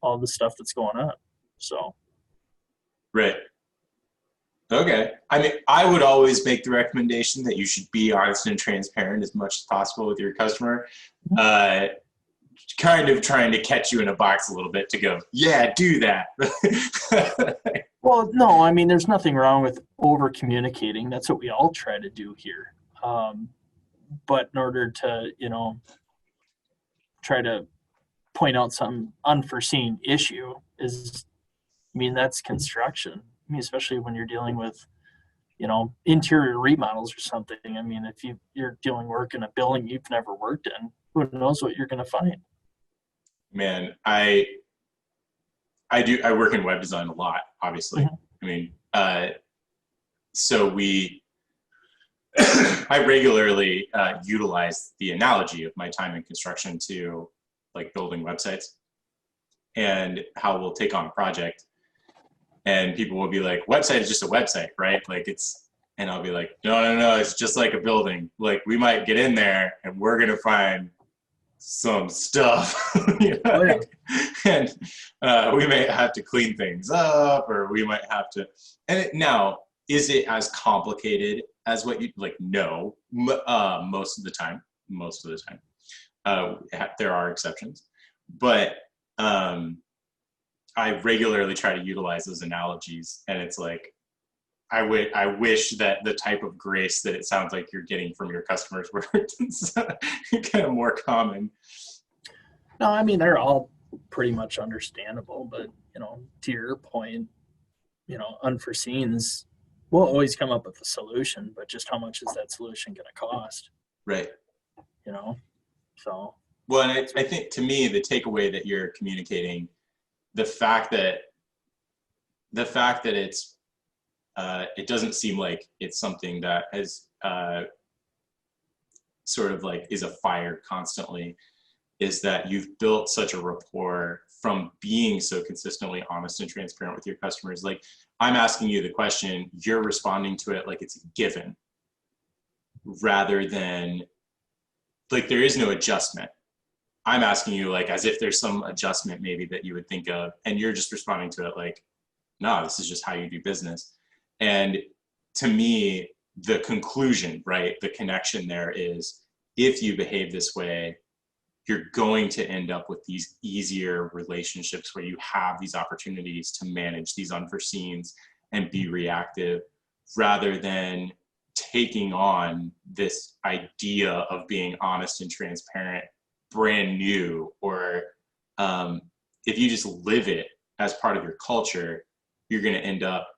all the stuff that's going on. So Right. Okay. I mean, I would always make the recommendation that you should be honest and transparent as much as possible with your customer. Kind of trying to catch you in a box a little bit to go, yeah, do that. Well, no, I mean, there's nothing wrong with over communicating. That's what we all try to do here. But in order to, try to point out some unforeseen issue that's construction. I mean, especially when you're dealing with, interior remodels or something. I mean, if you're doing work in a building you've never worked in, who knows what you're going to find? Man, I work in web design a lot, obviously. I mean, so I regularly utilize the analogy of my time in construction to like building websites and how we'll take on a project and people will be like, website is just a website, right? Like and I'll be like, no, it's just like a building. Like we might get in there and we're going to find some stuff, Oh, yeah. and we may have to clean things up or we might have to, now, is it as complicated as what you like? No, most of the time, there are exceptions, but I regularly try to utilize those analogies, and it's like, I wish that the type of grace that it sounds like you're getting from your customers were kind of more common. No, I mean, they're all pretty much understandable, but, to your point, unforeseens, we'll always come up with a solution, but just how much is that solution going to cost? Right. So. Well, and I think to me, the takeaway that you're communicating, the fact that it's, it doesn't seem like it's something that has sort of like is a fire constantly, is that you've built such a rapport from being so consistently honest and transparent with your customers. Like I'm asking you the question, you're responding to it like it's a given, rather than like there is no adjustment. I'm asking you like as if there's some adjustment maybe that you would think of, and you're just responding to it like, no, this is just how you do business. And to me, the conclusion, right, the connection there is, if you behave this way, you're going to end up with these easier relationships where you have these opportunities to manage these unforeseens and be reactive, rather than taking on this idea of being honest and transparent, brand new, or if you just live it as part of your culture, you're going to end up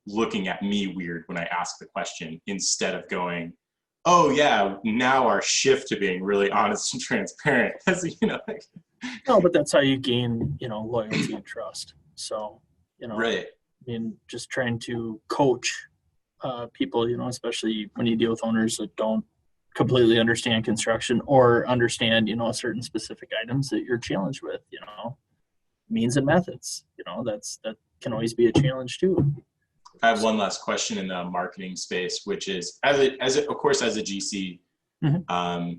looking at me weird when I ask the question, instead of going, oh yeah, now our shift to being really honest and transparent. No, but that's how you gain, loyalty and trust. So, right. I mean, just trying to coach people, especially when you deal with owners that don't completely understand construction or understand, certain specific items that you're challenged with, means and methods, that can always be a challenge too. I have one last question in the marketing space, which is, of course, as a GC,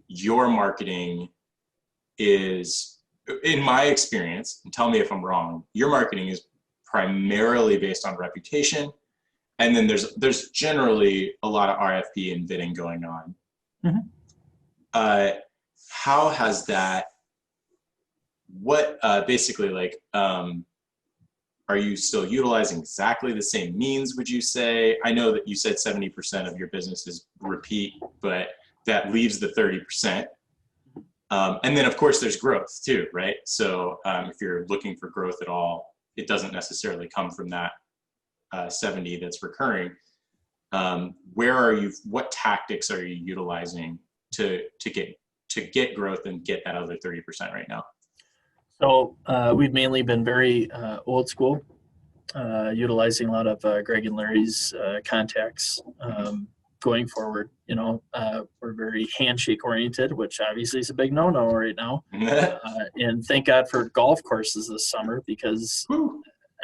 your marketing is, in my experience, and tell me if I'm wrong, your marketing is primarily based on reputation, and then there's generally a lot of RFP and bidding going on. How has that? What basically like? Are you still utilizing exactly the same means, would you say? I know that you said 70% of your business is repeat, but that leaves the 30%. And then, of course, there's growth too, right? So if you're looking for growth at all, it doesn't necessarily come from that 70 that's recurring. What tactics are you utilizing to get growth and get that other 30% right now? So we've mainly been very old school, utilizing a lot of Greg and Larry's contacts going forward. We're very handshake oriented, which obviously is a big no-no right now. And thank God for golf courses this summer, because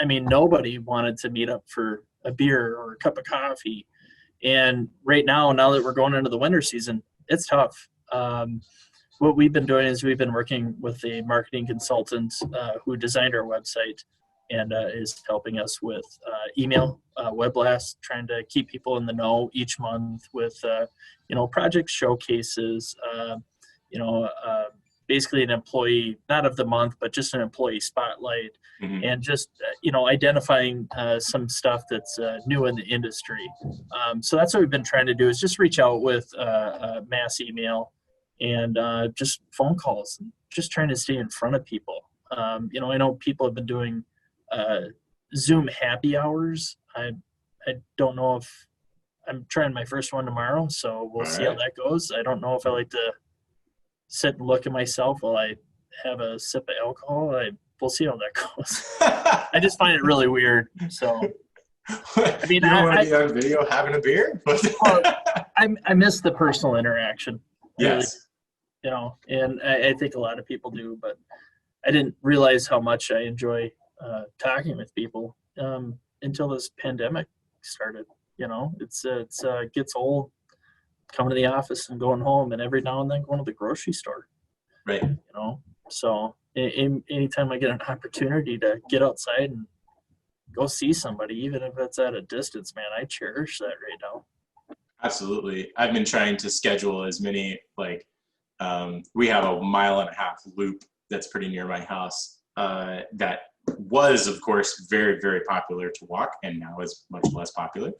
I mean, nobody wanted to meet up for a beer or a cup of coffee. And right now that we're going into the winter season, it's tough. What we've been doing is we've been working with a marketing consultant who designed our website and is helping us with email, web blast, trying to keep people in the know each month with, project showcases, basically an employee, not of the month, but just an employee spotlight, and just, identifying some stuff that's new in the industry. So that's what we've been trying to do, is just reach out with mass email and just phone calls, and just trying to stay in front of people. I know people have been doing Zoom happy hours. I don't know if I'm trying my first one tomorrow, so we'll see how that goes. I don't know if I like to sit and look at myself while I have a sip of alcohol. We'll see how that goes. I just find it really weird. So, I mean, you don't want to be on video having a beer? Well, I miss the personal interaction. Yes. Really, and I think a lot of people do, but I didn't realize how much I enjoy talking with people until this pandemic started. It's gets old coming to the office and going home, and every now and then going to the grocery store. Right. So anytime I get an opportunity to get outside and go see somebody, even if it's at a distance, man, I cherish that right now. Absolutely. I've been trying to schedule as many, we have a 1.5 mile loop that's pretty near my house that was, of course, very, very popular to walk, and now is much less popular.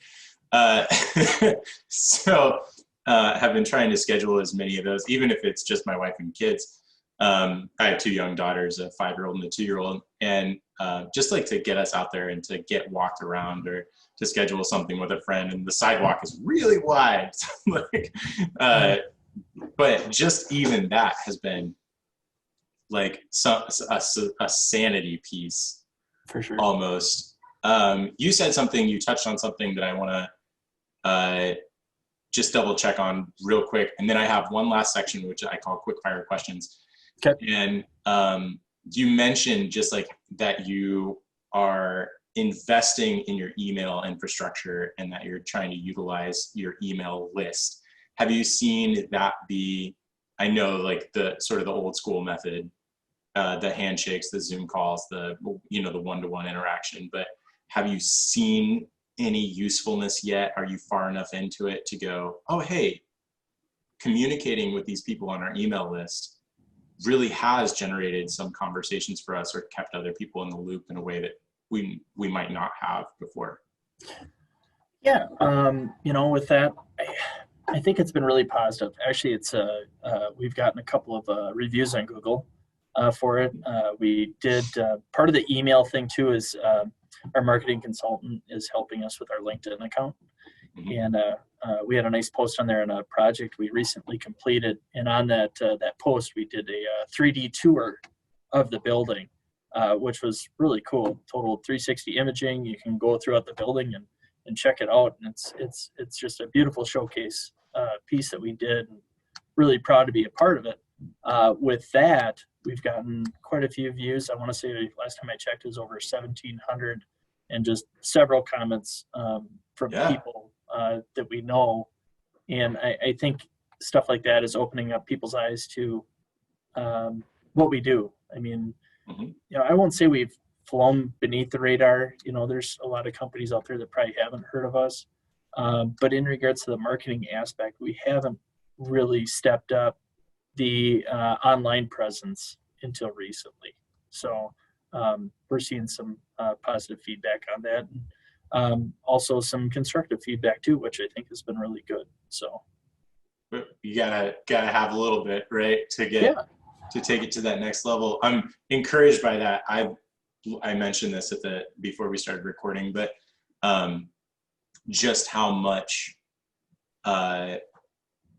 So have been trying to schedule as many of those, even if it's just my wife and kids. I have 2 young daughters, a 5-year-old and a 2-year-old, and just like to get us out there and to get walked around, or to schedule something with a friend. And the sidewalk is really wide, but just even that has been like a sanity piece, for sure. Almost. You said something, you touched on something that I want to just double check on real quick. And then I have one last section, which I call quick fire questions. Okay. And you mentioned just like that you are investing in your email infrastructure and that you're trying to utilize your email list. Have you seen that be, I know like the sort of the old school method, the handshakes, the Zoom calls, the one-to-one interaction, but have you seen any usefulness yet? Are you far enough into it to go, oh, hey, communicating with these people on our email list really has generated some conversations for us, or kept other people in the loop in a way that we might not have before? Yeah. With that, I think it's been really positive. Actually, it's we've gotten a couple of reviews on Google for it. We did part of the email thing too is our marketing consultant is helping us with our LinkedIn account. And we had a nice post on there on a project we recently completed. And on that post, we did a 3D tour of the building, which was really cool. Total 360 imaging. You can go throughout the building and check it out. And it's just a beautiful showcase piece that we did. And really proud to be a part of it. With that, we've gotten quite a few views. I want to say last time I checked, it was over 1,700, and just several comments from people that we know. And I think stuff like that is opening up people's eyes to what we do. I mean, I won't say we've flown beneath the radar. There's a lot of companies out there that probably haven't heard of us. But in regards to the marketing aspect, we haven't really stepped up the online presence until recently. So we're seeing some positive feedback on that. Also some constructive feedback too, which I think has been really good. So you gotta have a little bit, right, to get to take it to that next level. I'm encouraged by that. I mentioned this before we started recording, but just how much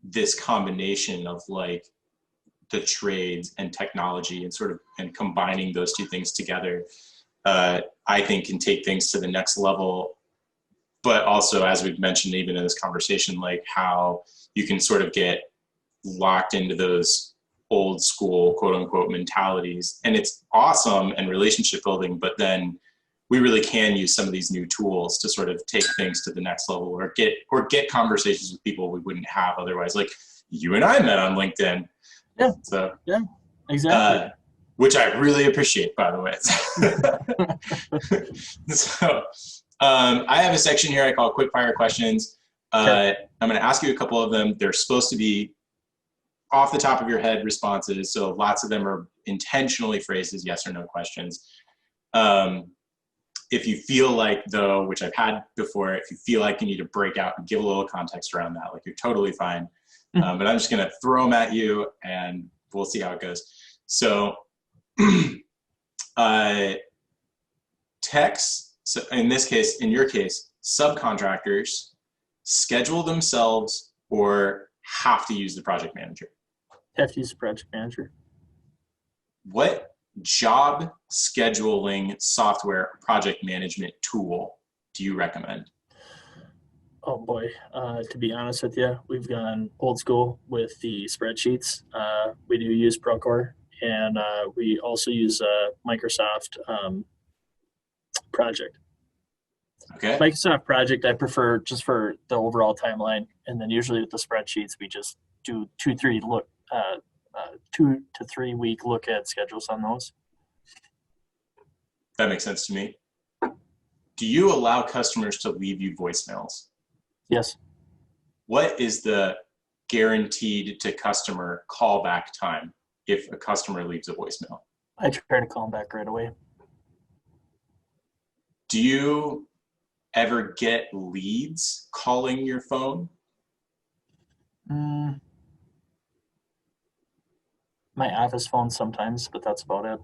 this combination of like the trades and technology and combining those two things together, I think can take things to the next level. But also, as we've mentioned, even in this conversation, like how you can sort of get locked into those old school, quote unquote, mentalities. And it's awesome and relationship building, but then we really can use some of these new tools to sort of take things to the next level, or get conversations with people we wouldn't have otherwise. Like you and I met on LinkedIn. Yeah. So yeah, exactly. which I really appreciate, by the way. So I have a section here I call quick fire questions. Okay. I'm going to ask you a couple of them. They're supposed to be off the top of your head responses. So lots of them are intentionally phrased as yes or no questions. If you feel like, though, which I've had before, if you feel like you need to break out and give a little context around that, like, you're totally fine. But I'm just going to throw them at you and we'll see how it goes. So techs, so in your case, subcontractors schedule themselves or have to use the project manager? Have to use the project manager. What job scheduling software project management tool do you recommend? Oh boy, to be honest with you, we've gone old school with the spreadsheets. We do use Procore, and we also use Microsoft Project. Okay. Microsoft Project I prefer just for the overall timeline, and then usually with the spreadsheets we just do 2 to 3 week look at schedules on those. That makes sense to me. Do you allow customers to leave you voicemails? Yes. What is the guaranteed to customer callback time if a customer leaves a voicemail? I try to call them back right away. Do you ever get leads calling your phone? My office phone sometimes, but that's about it.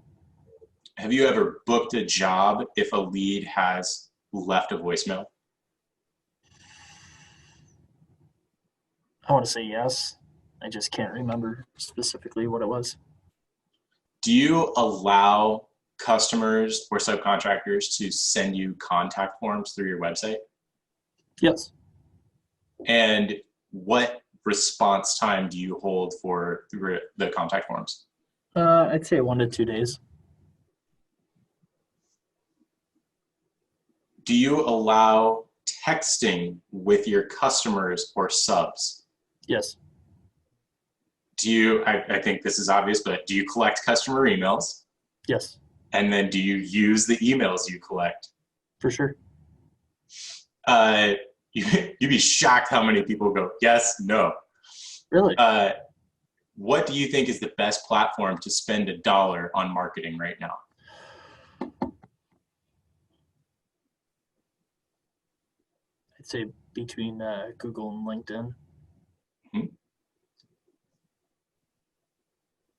Have you ever booked a job if a lead has left a voicemail? I want to say yes. I just can't remember specifically what it was. Do you allow customers or subcontractors to send you contact forms through your website? Yes. And what response time do you hold for the contact forms? I'd say 1 to 2 days. Do you allow texting with your customers or subs? Yes. Do you, I think this is obvious, but do you collect customer emails? Yes. And then do you use the emails you collect? For sure. You'd be shocked how many people go, yes, no. Really? What do you think is the best platform to spend $1 on marketing right now? I'd say between Google and LinkedIn. Mm-hmm.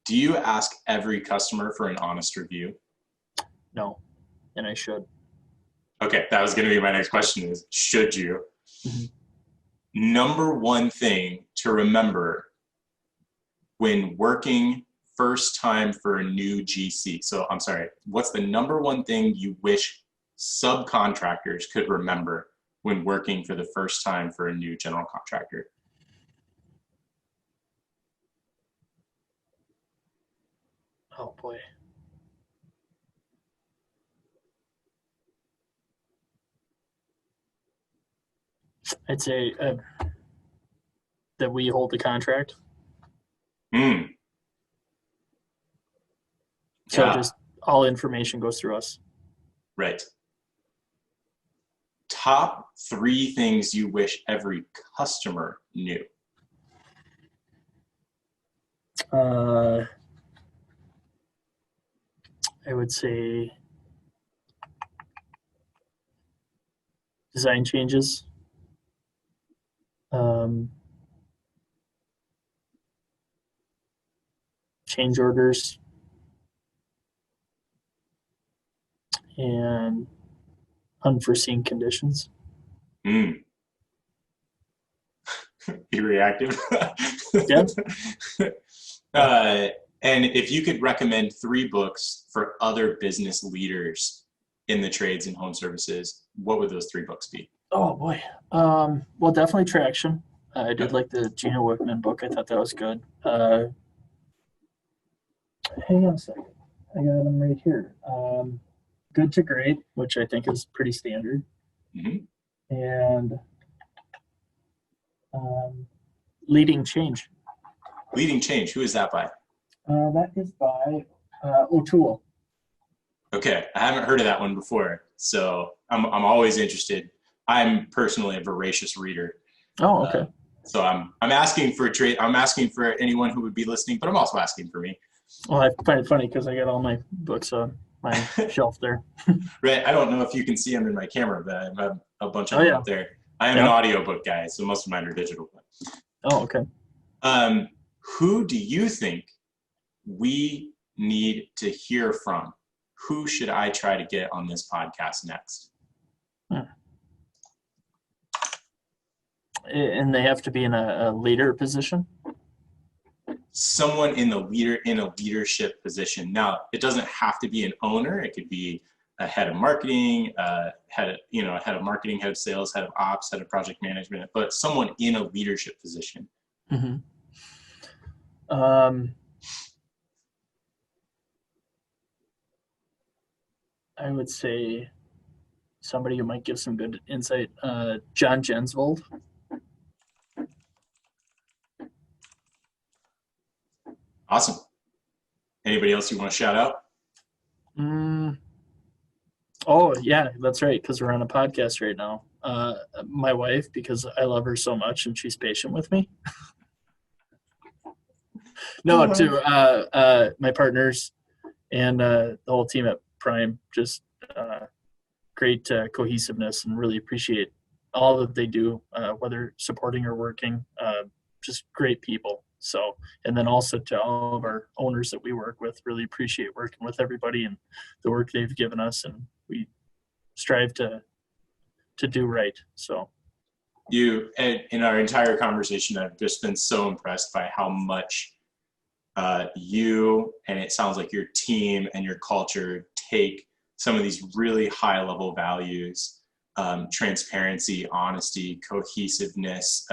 Do you ask every customer for an honest review? No, and I should. Okay, that was going to be my next question is, should you? Mm-hmm. Number one thing to remember when working first time for a new GC. So I'm sorry, what's the number one thing you wish subcontractors could remember when working for the first time for a new general contractor? Oh boy. I'd say that we hold the contract. So Yeah. just all information goes through us. Right. Top 3 things you wish every customer knew. I would say design changes. Change orders. And unforeseen conditions. Be reactive. Yeah. And if you could recommend 3 books for other business leaders in the trades and home services, what would those 3 books be? Oh boy. Well, definitely Traction. I did like the Gino Wickman book. I thought that was good. Hang on a second. I got them right here. Good to Great, which I think is pretty standard. Mm-hmm. And Leading Change. Leading Change. Who is that by? That is by, O'Toole. Okay, I haven't heard of that one before, so I'm always interested. I'm personally a voracious reader. Oh, okay. So I'm asking for I'm asking for anyone who would be listening, but I'm also asking for me. Well, I find it funny because I got all my books on my shelf there. Right. I don't know if you can see them in my camera, but I have a bunch of Oh, them yeah. up there. I am an audiobook guy, so most of mine are digital. Oh, okay. Who do you think we need to hear from? Who should I try to get on this podcast next? And they have to be in a leader position? Someone in a leadership position. Now, it doesn't have to be an owner. It could be a head of marketing, head of marketing, head of sales, head of ops, head of project management, but someone in a leadership position. Mm-hmm. I would say somebody who might give some good insight, John Jensvold. Awesome. Anybody else you want to shout out? Oh, yeah, that's right, because we're on a podcast right now. My wife, because I love her so much and she's patient with me. No, to my partners and the whole team at Prime, just great cohesiveness, and really appreciate all that they do, whether supporting or working, just great people. So, and then also to all of our owners that we work with, really appreciate working with everybody and the work they've given us, and we strive to do right. So you, in our entire conversation, I've just been so impressed by how much you, and it sounds like your team and your culture, take some of these really high level values, transparency, honesty, cohesiveness,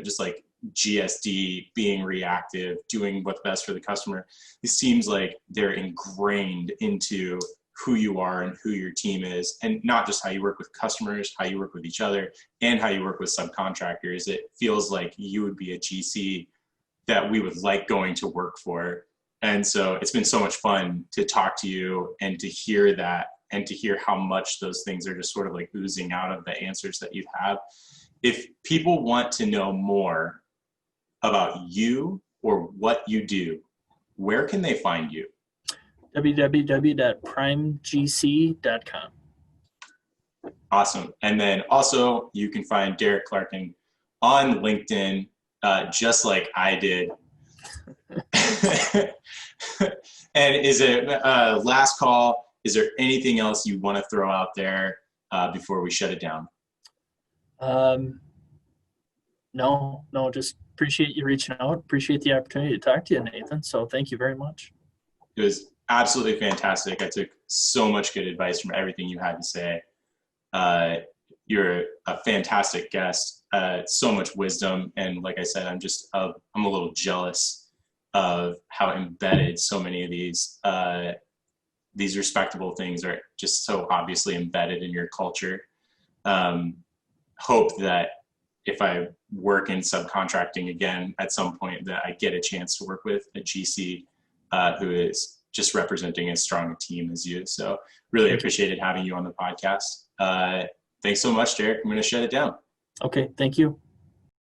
just like GSD, being reactive, doing what's best for the customer. It seems like they're ingrained into who you are and who your team is, and not just how you work with customers, how you work with each other, and how you work with subcontractors. It feels like you would be a GC that we would like going to work for. And so it's been so much fun to talk to you and to hear that, and to hear how much those things are just sort of like oozing out of the answers that you have. If people want to know more about you or what you do, where can they find you? www.primegc.com. Awesome. And then also you can find Derek Clarkin on LinkedIn, just like I did. And is it last call? Is there anything else you want to throw out there before we shut it down? No, just appreciate you reaching out. Appreciate the opportunity to talk to you, Nathan. So thank you very much. It was absolutely fantastic. I took so much good advice from everything you had to say. You're a fantastic guest, so much wisdom. And like I said, I'm a little jealous of how embedded so many of these respectable things are just so obviously embedded in your culture. Hope that if I work in subcontracting again at some point, that I get a chance to work with a GC who is just representing as strong a team as you. So really appreciated having you on the podcast. Thanks so much, Derek. I'm going to shut it down. Okay. Thank you.